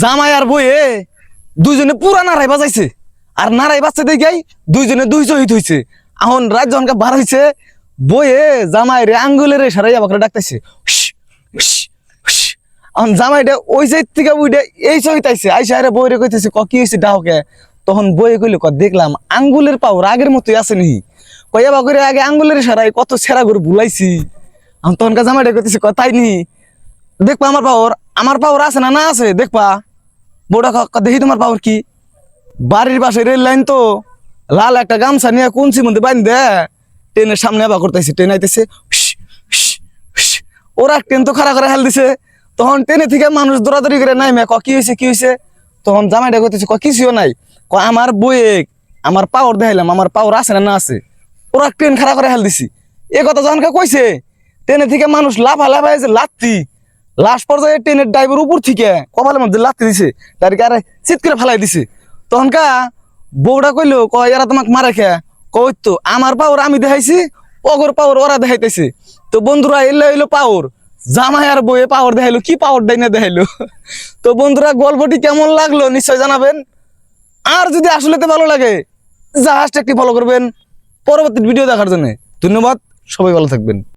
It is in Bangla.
জামাই আর বইয়ে দুইজনে পুরা নারাই বাজাইছে আর নারাই বাচ্চা দেখাই দুইজনে দুই শহীদ হইছে। এখন রাত যখন বার হইছে বইয়ে জামাই রে আঙ্গুলের সারাই আমাকে ডাকতেছে। এখন জামাইটা ওই সাইড থেকে উইটা এই শহীদ আইছে আইসা আরে বইরে কইতেছে কি হয়েছে ডাহকে। তখন বইয়ে কইলে দেখলাম আঙ্গুলের পাওয়ার আগের মতোই আছে নি। কয়া বা করে আগে আঙ্গুলের সারাই কত সেরা করে ভুলাইছি। এখন তখনকার জামাইটা কইতেছে তাই নি দেখবা আমার পাওয়ার আছে না আছে দেখবা। বউটা দেখি তোমার পাওয়ার কি। বাড়ির পাশে রেল লাইন তো লাল একটা গামছা নিয়ে কোনছি মধ্যে বাইন দে ট্রেনের সামনে আবার করতেছে ট্রেন আইতেছে। ওরা ট্রেন তো খাড়া করে হেল দিছে। তখন ট্রেনে থেকে মানুষ দৌড়াদৌড়ি করে নাই মে কি হয়েছে তখন জামাইটা করতেছে কিছুও নাই আমার বইয়ে আমার পাওয়ার দেখাইলাম আমার পাওয়ার আছে না আছে। ওরা ট্রেন খাড়া করে হেল দিছি এ কথা যখন কইছে ট্রেনে থেকে মানুষ লাফায় যে লাত্তি লাস্ট পর্যায়ে ট্রেনের ড্রাইভার উপর থেকে কপালের মধ্যে লাত্তি দিছে তার আরে চিৎ করে ফেলাই দিছে। তখনকা বউটা কইলো এরা তোমাকে মারে খেয়া তো আমার পাওয়ার আমি দেখাইছি অগর পাওয়ার ওরা দেখাইতেছে। তো বন্ধুরা এলে হইলো পাওয়ার জামাই আর বইয়ে পাওয়ার দেখাইলো কি পাওয়ার দেয় না দেখাইলো। তো বন্ধুরা গল্পটি কেমন লাগলো নিশ্চয় জানাবেন। আর যদি আসলে ভালো লাগে জাহাজটা একটি ফলো করবেন পরবর্তী ভিডিও দেখার জন্য। ধন্যবাদ, সবাই ভালো থাকবেন।